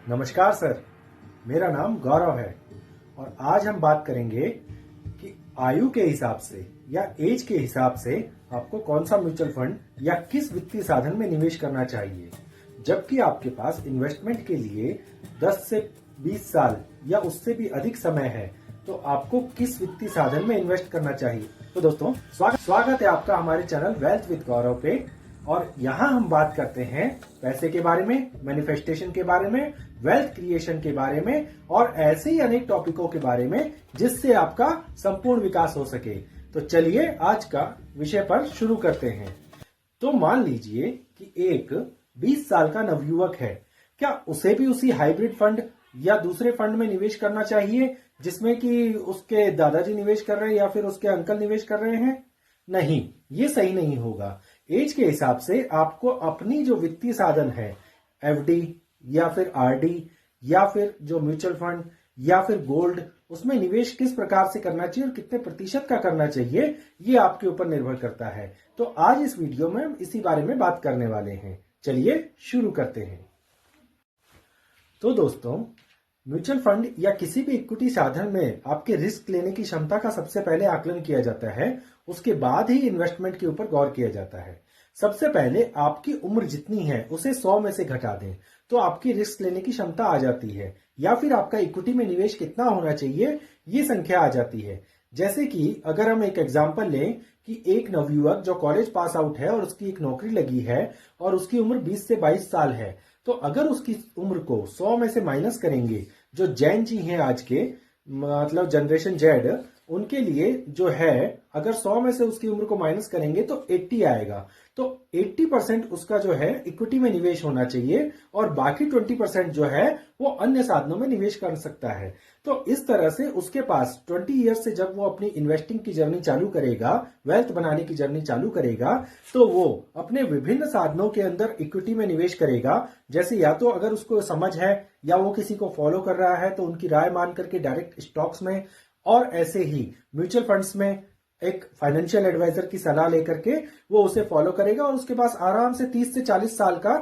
नमस्कार सर, मेरा नाम गौरव है और आज हम बात करेंगे कि आयु के हिसाब से या एज के हिसाब से आपको कौन सा म्यूचुअल फंड या किस वित्तीय साधन में निवेश करना चाहिए। जबकि आपके पास इन्वेस्टमेंट के लिए 10 से 20 साल या उससे भी अधिक समय है, तो आपको किस वित्तीय साधन में इन्वेस्ट करना चाहिए। तो दोस्तों, स्वागत है आपका हमारे चैनल वेल्थ विद गौरव पे। और यहाँ हम बात करते हैं पैसे के बारे में, मैनिफेस्टेशन के बारे में, वेल्थ क्रिएशन के बारे में और ऐसे ही अनेक टॉपिकों के बारे में जिससे आपका संपूर्ण विकास हो सके। तो चलिए आज का विषय पर शुरू करते हैं। तो मान लीजिए कि एक 20 साल का नवयुवक है, क्या उसे भी उसी हाइब्रिड फंड या दूसरे फंड में निवेश करना चाहिए जिसमें कि उसके दादाजी निवेश कर रहे हैं या फिर उसके अंकल निवेश कर रहे हैं? नहीं, ये सही नहीं होगा। एज के हिसाब से आपको अपनी जो वित्तीय साधन है, एफडी या फिर आरडी या फिर जो म्यूचुअल फंड या फिर गोल्ड, उसमें निवेश किस प्रकार से करना चाहिए और कितने प्रतिशत का करना चाहिए, ये आपके ऊपर निर्भर करता है। तो आज इस वीडियो में हम इसी बारे में बात करने वाले हैं। चलिए शुरू करते हैं। तो दोस्तों, म्यूचुअल फंड या किसी भी इक्विटी साधन में आपके रिस्क लेने की क्षमता का सबसे पहले आकलन किया जाता है, उसके बाद ही इन्वेस्टमेंट के ऊपर गौर किया जाता है। सबसे पहले आपकी उम्र जितनी है उसे 100 में से घटा दें तो आपकी रिस्क लेने की क्षमता आ जाती है, या फिर आपका इक्विटी में निवेश कितना होना चाहिए ये संख्या आ जाती है। जैसे कि अगर हम एक एग्जांपल लें कि एक नवयुवक जो कॉलेज पास आउट है और उसकी एक नौकरी लगी है और उसकी उम्र 20 से 22 साल है, तो अगर उसकी उम्र को 100 में से माइनस करेंगे, जो जैन जी हैं आज के, मतलब जनरेशन जेड, उनके लिए जो है अगर 100 में से उसकी उम्र को माइनस करेंगे तो 80 आएगा। तो 80% उसका जो है इक्विटी में निवेश होना चाहिए और बाकी 20% जो है वो अन्य साधनों में निवेश कर सकता है। तो इस तरह से उसके पास 20 ईयर्स से जब वो अपनी इन्वेस्टिंग की जर्नी चालू करेगा, वेल्थ बनाने की जर्नी चालू करेगा, तो वो अपने विभिन्न साधनों के अंदर इक्विटी में निवेश करेगा। जैसे या तो अगर उसको समझ है या वो किसी को फॉलो कर रहा है तो उनकी राय मान करके डायरेक्ट स्टॉक्स में, और ऐसे ही म्यूचुअल फंड्स में एक फाइनेंशियल एडवाइजर की सलाह लेकर के वो उसे फॉलो करेगा और उसके पास आराम से 30 से 40 साल का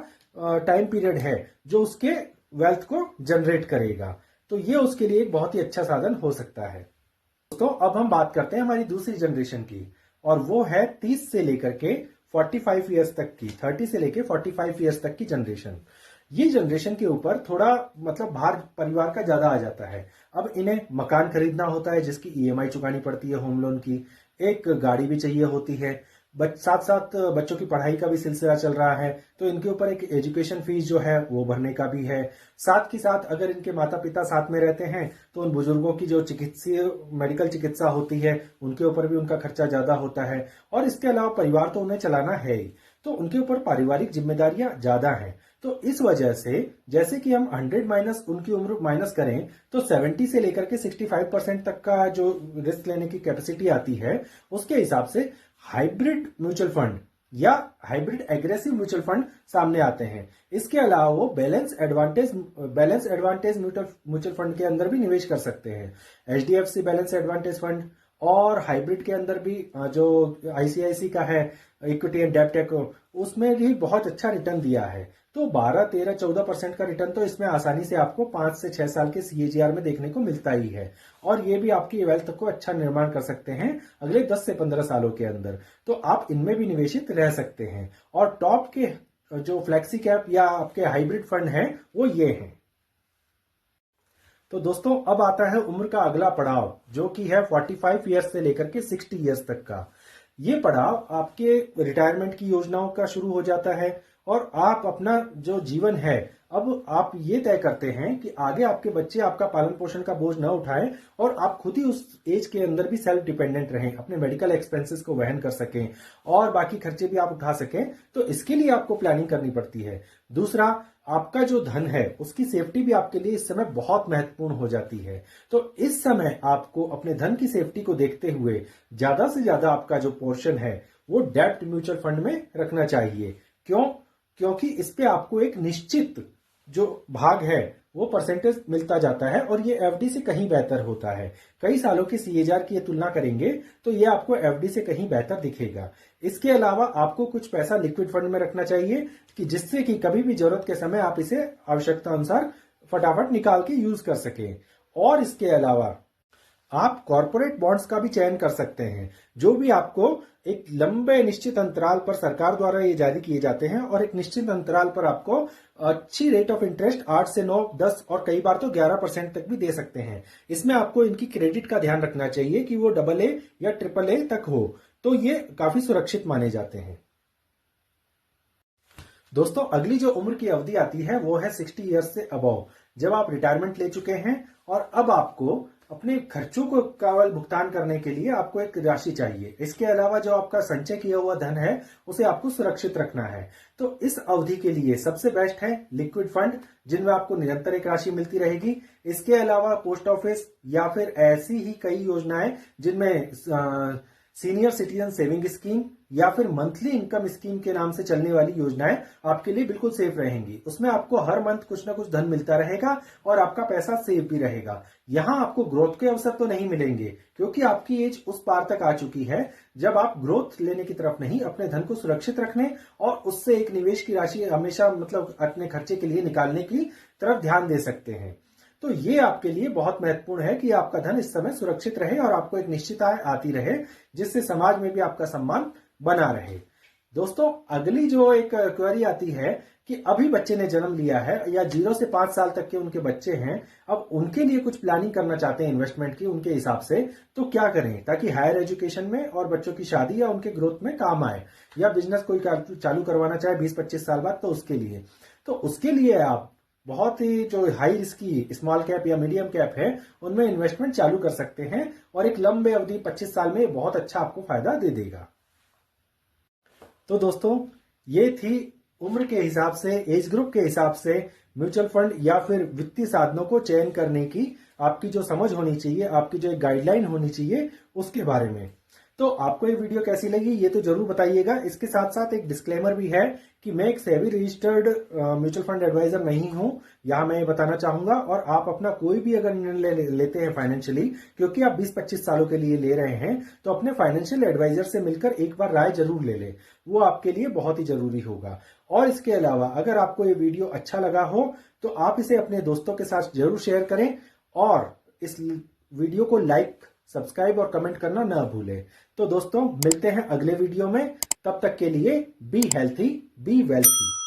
टाइम पीरियड है जो उसके वेल्थ को जनरेट करेगा। तो ये उसके लिए एक बहुत ही अच्छा साधन हो सकता है। दोस्तों, अब हम बात करते हैं हमारी दूसरी जनरेशन की, और वो है 30 से लेकर के 45 ईयर्स तक की, 30 से लेकर 45 ईयर्स तक की जनरेशन। ये जनरेशन के ऊपर थोड़ा मतलब भार परिवार का ज्यादा आ जाता है। अब इन्हें मकान खरीदना होता है जिसकी ईएमआई चुकानी पड़ती है, होम लोन की, एक गाड़ी भी चाहिए होती है, साथ साथ बच्चों की पढ़ाई का भी सिलसिला चल रहा है, तो इनके ऊपर एक एजुकेशन फीस जो है वो भरने का भी है। साथ ही साथ अगर इनके माता पिता साथ में रहते हैं तो उन बुजुर्गों की जो चिकित्सीय मेडिकल चिकित्सा होती है उनके ऊपर भी उनका खर्चा ज्यादा होता है। और इसके अलावा परिवार तो उन्हें चलाना है ही, तो उनके ऊपर पारिवारिक जिम्मेदारियां ज्यादा हैं। तो इस वजह से जैसे कि हम 100 माइनस उनकी उम्र माइनस करें तो 70 से लेकर के 65% तक का जो रिस्क लेने की कैपेसिटी आती है, उसके हिसाब से हाइब्रिड म्यूचुअल फंड या हाइब्रिड एग्रेसिव म्यूचुअल फंड सामने आते हैं। इसके अलावा वो बैलेंस एडवांटेज म्यूचुअल फंड के अंदर भी निवेश कर सकते हैं। एचडीएफसी बैलेंस एडवांटेज फंड और हाइब्रिड के अंदर भी जो आईसीआईसी का है इक्विटी एंड डेब्ट टेक, उसमें भी बहुत अच्छा रिटर्न दिया है। तो 12, 13, 14% का रिटर्न तो इसमें आसानी से आपको 5 से 6 साल के सीएजीआर में देखने को मिलता ही है, और ये भी आपकी वेल्थ को अच्छा निर्माण कर सकते हैं अगले 10 से 15 सालों के अंदर। तो आप इनमें भी निवेशित रह सकते हैं। और टॉप के जो फ्लेक्सी कैप या आपके हाइब्रिड फंड हैं वो ये हैं। तो दोस्तों, अब आता है उम्र का अगला पड़ाव जो कि है 45 ईयर्स से लेकर के 60 ईयर्स तक का। ये पड़ाव आपके रिटायरमेंट की योजनाओं का शुरू हो जाता है और आप अपना जो जीवन है, अब आप ये तय करते हैं कि आगे आपके बच्चे आपका पालन पोषण का बोझ न उठाएं और आप खुद ही उस एज के अंदर भी सेल्फ डिपेंडेंट रहें, अपने मेडिकल एक्सपेंसेस को वहन कर सकें और बाकी खर्चे भी आप उठा सकें। तो इसके लिए आपको प्लानिंग करनी पड़ती है। दूसरा, आपका जो धन है उसकी सेफ्टी भी आपके लिए इस समय बहुत महत्वपूर्ण हो जाती है। तो इस समय आपको अपने धन की सेफ्टी को देखते हुए ज्यादा से ज्यादा आपका जो पोर्शन है वो डेब्ट म्यूचुअल फंड में रखना चाहिए। क्यों? क्योंकि इस पे आपको एक निश्चित जो भाग है वो परसेंटेज मिलता जाता है और ये एफडी से कहीं बेहतर होता है। कई सालों की सीएजीआर की तुलना करेंगे तो ये आपको एफडी से कहीं बेहतर दिखेगा। इसके अलावा आपको कुछ पैसा लिक्विड फंड में रखना चाहिए कि जिससे कि कभी भी जरूरत के समय आप इसे आवश्यकता अनुसार फटाफट निकाल के यूज कर सकें। और इसके अलावा आप कॉर्पोरेट बॉन्ड्स का भी चयन कर सकते हैं, जो भी आपको एक लंबे निश्चित अंतराल पर सरकार द्वारा ये जारी किए जाते हैं और एक निश्चित अंतराल पर आपको अच्छी रेट ऑफ इंटरेस्ट 8 से 9, 10 और कई बार तो 11% तक भी दे सकते हैं। इसमें आपको इनकी क्रेडिट का ध्यान रखना चाहिए कि वो AA या AAA तक हो, तो ये काफी सुरक्षित माने जाते हैं। दोस्तों, अगली जो उम्र की अवधि आती है वो है 60 ईयर्स से अबव, जब आप रिटायरमेंट ले चुके हैं और अब आपको अपने खर्चों को केवल भुगतान करने के लिए आपको एक राशि चाहिए। इसके अलावा जो आपका संचय किया हुआ धन है उसे आपको सुरक्षित रखना है। तो इस अवधि के लिए सबसे बेस्ट है लिक्विड फंड, जिनमें आपको निरंतर एक राशि मिलती रहेगी। इसके अलावा पोस्ट ऑफिस या फिर ऐसी ही कई योजनाएं जिनमें सीनियर सिटीजन सेविंग स्कीम या फिर मंथली इनकम स्कीम के नाम से चलने वाली योजनाएं आपके लिए बिल्कुल सेफ रहेंगी। उसमें आपको हर मंथ कुछ ना कुछ धन मिलता रहेगा और आपका पैसा सेफ भी रहेगा। यहां आपको ग्रोथ के अवसर तो नहीं मिलेंगे, क्योंकि आपकी एज उस पार तक आ चुकी है जब आप ग्रोथ लेने की तरफ नहीं, अपने धन को सुरक्षित रखने और उससे एक निवेश की राशि हमेशा मतलब अपने खर्चे के लिए निकालने की तरफ ध्यान दे सकते हैं। तो ये आपके लिए बहुत महत्वपूर्ण है कि आपका धन इस समय सुरक्षित रहे और आपको एक निश्चित आय आती रहे, जिससे समाज में भी आपका सम्मान बना रहे। दोस्तों, अगली जो एक क्वेरी आती है कि अभी बच्चे ने जन्म लिया है या 0 से 5 साल तक के उनके बच्चे हैं, अब उनके लिए कुछ प्लानिंग करना चाहते हैं इन्वेस्टमेंट की उनके हिसाब से, तो क्या करें ताकि हायर एजुकेशन में और बच्चों की शादी या उनके ग्रोथ में काम आए, या बिजनेस कोई चालू करवाना चाहे 20-25 साल बाद, तो उसके लिए आप बहुत ही जो हाई रिस्की स्मॉल कैप या मीडियम कैप है उनमें इन्वेस्टमेंट चालू कर सकते हैं और एक लंबे अवधि 25 साल में बहुत अच्छा आपको फायदा दे देगा। तो दोस्तों, ये थी उम्र के हिसाब से, एज ग्रुप के हिसाब से म्यूचुअल फंड या फिर वित्तीय साधनों को चयन करने की आपकी जो समझ होनी चाहिए, आपकी जो एक गाइडलाइन होनी चाहिए उसके बारे में। तो आपको ये वीडियो कैसी लगी ये तो जरूर बताइएगा। इसके साथ साथ एक डिस्क्लेमर भी है कि मैं एक SEBI registered mutual fund adviser नहीं हूं, यहां मैं ये बताना चाहूंगा। और आप अपना कोई भी अगर निर्णय लेते हैं फाइनेंशियली, क्योंकि आप 20-25 सालों के लिए ले रहे हैं, तो अपने फाइनेंशियल एडवाइजर से मिलकर एक बार राय जरूर ले लें, वो आपके लिए बहुत ही जरूरी होगा। और इसके अलावा अगर आपको ये वीडियो अच्छा लगा हो तो आप इसे अपने दोस्तों के साथ जरूर शेयर करें और इस वीडियो को लाइक, सब्सक्राइब और कमेंट करना ना भूलें। तो दोस्तों, मिलते हैं अगले वीडियो में, तब तक के लिए बी हेल्थी, बी वेल्थी।